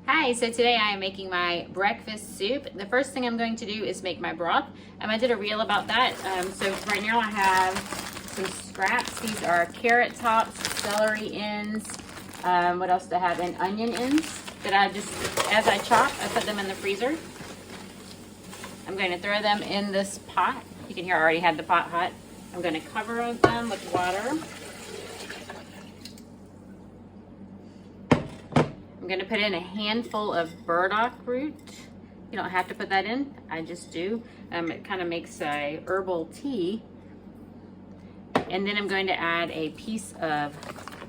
Hi, so today I am making my breakfast soup. The first thing I'm going to do is make my broth. I did a reel about that. So right now I have some scraps. These are carrot tops, celery ends. What else do I have? And onion ends that I just, as I chop, I put them in the freezer. I'm going to throw them in this pot. You can hear I already had the pot hot. I'm going to cover them with water. I'm going to put in a handful of burdock root. You don't have to put that in, I just do. It kind of makes a herbal tea. And then I'm going to add a piece of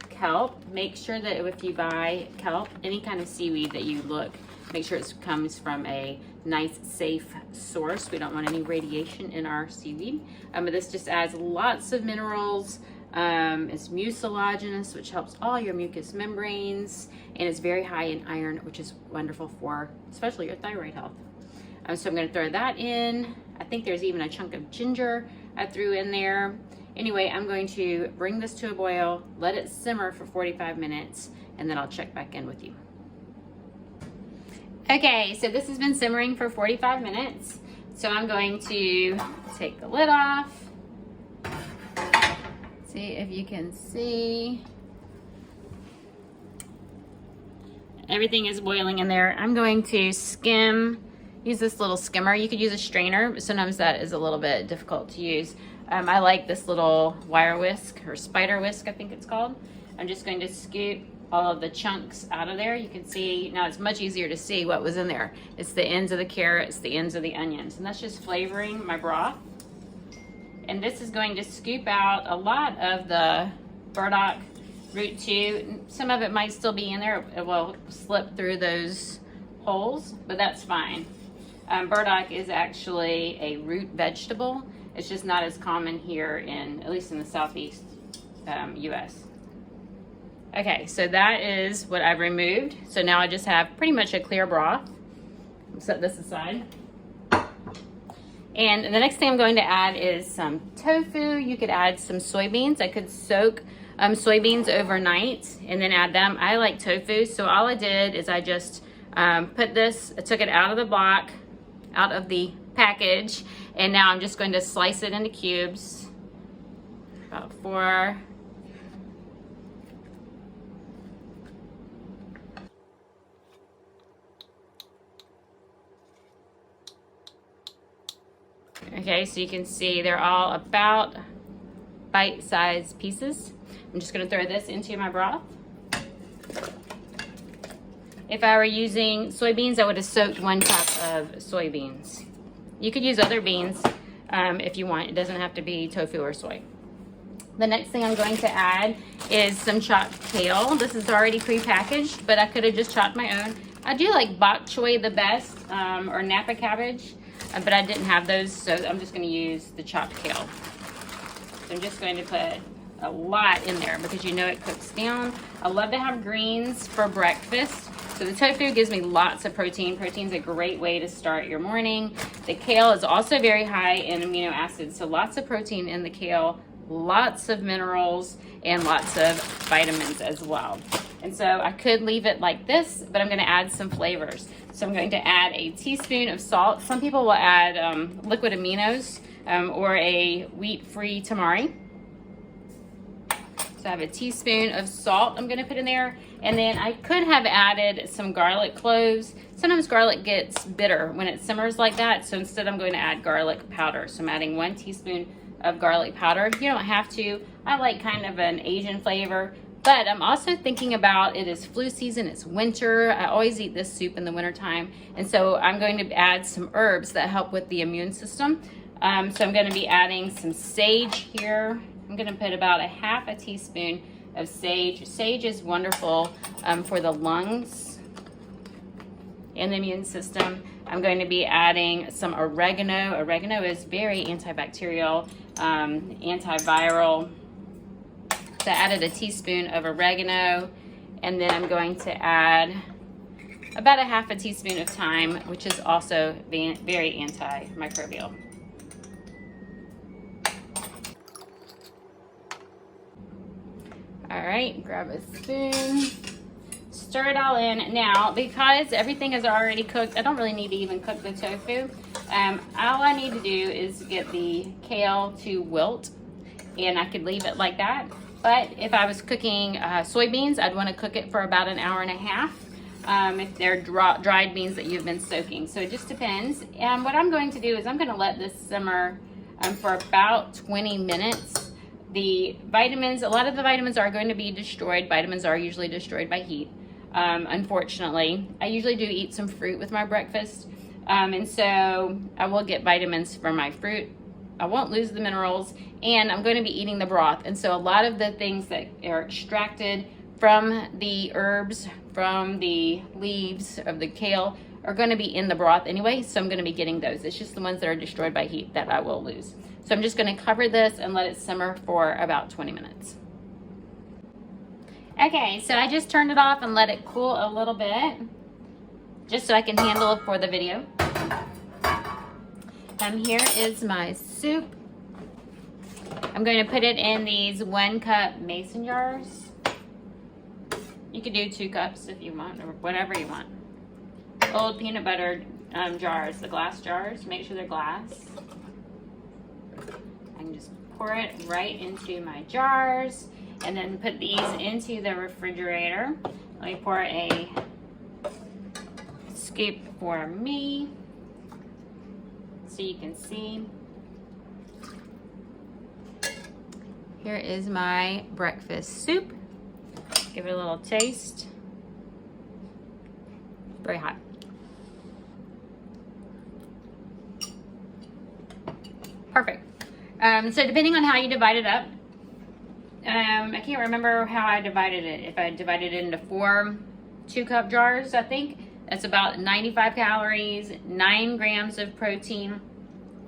kelp. Make sure that if you buy kelp, any kind of seaweed that you look, make sure it comes from a nice, safe source. We don't want any radiation in our seaweed. But this just adds lots of minerals. It's mucilaginous, which helps all your mucous membranes, and it's very high in iron, which is wonderful for especially your thyroid health. So I'm going to throw that in. I think there's even a chunk of ginger I threw in there. Anyway, I'm going to bring this to a boil, let it simmer for 45 minutes, and then I'll check back in with you. Okay, so this has been simmering for 45 minutes. So I'm going to take the lid off. See if you can see. Everything is boiling in there. I'm going to use this little skimmer. You could use a strainer, but sometimes that is a little bit difficult to use. I like this little wire whisk, or spider whisk, I think it's called. I'm just going to scoop all of the chunks out of there. You can see, now it's much easier to see what was in there. It's the ends of the carrots, the ends of the onions, and that's just flavoring my broth. And this is going to scoop out a lot of the burdock root too. Some of it might still be in there. It will slip through those holes, but that's fine. Burdock is actually a root vegetable. It's just not as common here at least in the southeast US. Okay, so that is what I've removed. So now I just have pretty much a clear broth. I'll set this aside. And the next thing I'm going to add is some tofu. You could add some soybeans. I could soak soybeans overnight and then add them. I like tofu, so all I did is I just I took it out of the block, out of the package, and now I'm just going to slice it into cubes, about 4. Okay, so you can see they're all about bite-sized pieces. I'm just going to throw this into my broth. If I were using soybeans, I would have soaked 1 cup of soybeans. You could use other beans if you want. It doesn't have to be tofu or soy. The next thing I'm going to add is some chopped kale. This is already pre-packaged, but I could have just chopped my own. I do like bok choy the best, or Napa cabbage. But I didn't have those, so I'm just going to use the chopped kale. So I'm just going to put a lot in there because you know it cooks down. I love to have greens for breakfast. So the tofu gives me lots of protein. Protein's a great way to start your morning. The kale is also very high in amino acids, so lots of protein in the kale, lots of minerals, and lots of vitamins as well. And so I could leave it like this, but I'm going to add some flavors. So I'm going to add a teaspoon of salt. Some people will add liquid aminos or a wheat-free tamari. So I have a teaspoon of salt I'm going to put in there. And then I could have added some garlic cloves. Sometimes garlic gets bitter when it simmers like that. So instead I'm going to add garlic powder. So I'm adding 1 teaspoon of garlic powder. You don't have to. I like kind of an Asian flavor. But I'm also thinking about, it is flu season, it's winter. I always eat this soup in the wintertime. And so I'm going to add some herbs that help with the immune system. So I'm going to be adding some sage here. I'm going to put about a half a teaspoon of sage. Sage is wonderful for the lungs and the immune system. I'm going to be adding some oregano. Oregano is very antibacterial, antiviral. So I added a teaspoon of oregano, and then I'm going to add about a half a teaspoon of thyme, which is also very antimicrobial. All right, grab a spoon. stir it all in. Now, because everything is already cooked, I don't really need to even cook the tofu. All I need to do is get the kale to wilt, and I could leave it like that. But if I was cooking soybeans, I'd want to cook it for about an hour and a half. If they're dried beans that you've been soaking. So it just depends. And what I'm going to do is I'm going to let this simmer for about 20 minutes. The vitamins, a lot of the vitamins are going to be destroyed. Vitamins are usually destroyed by heat, unfortunately. I usually do eat some fruit with my breakfast. And so I will get vitamins from my fruit. I won't lose the minerals, and I'm going to be eating the broth. And so a lot of the things that are extracted from the herbs, from the leaves of the kale, are going to be in the broth anyway, so I'm going to be getting those. It's just the ones that are destroyed by heat that I will lose. So I'm just going to cover this and let it simmer for about 20 minutes. Okay, so I just turned it off and let it cool a little bit, just so I can handle it for the video. Here is my soup. I'm going to put it in these 1 cup mason jars. You could do 2 cups if you want, or whatever you want. Old peanut butter jars, the glass jars. Make sure they're glass. I can just pour it right into my jars and then put these into the refrigerator. Let me pour a scoop for me so you can see. Here is my breakfast soup. Give it a little taste. Very hot. Perfect. So depending on how you divide it up, I can't remember how I divided it. If I divided it into 4 2-cup jars, I think that's about 95 calories, 9 grams of protein,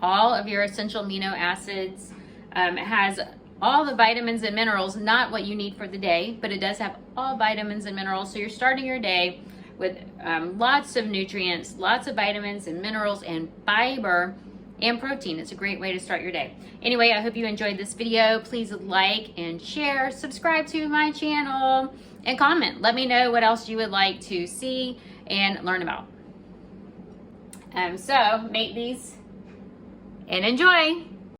all of your essential amino acids. It has all the vitamins and minerals, not what you need for the day, but it does have all vitamins and minerals. So you're starting your day with lots of nutrients, lots of vitamins and minerals and fiber and protein. It's a great way to start your day. Anyway, I hope you enjoyed this video. Please like and share, subscribe to my channel, and comment. Let me know what else you would like to see and learn about. So make these and enjoy.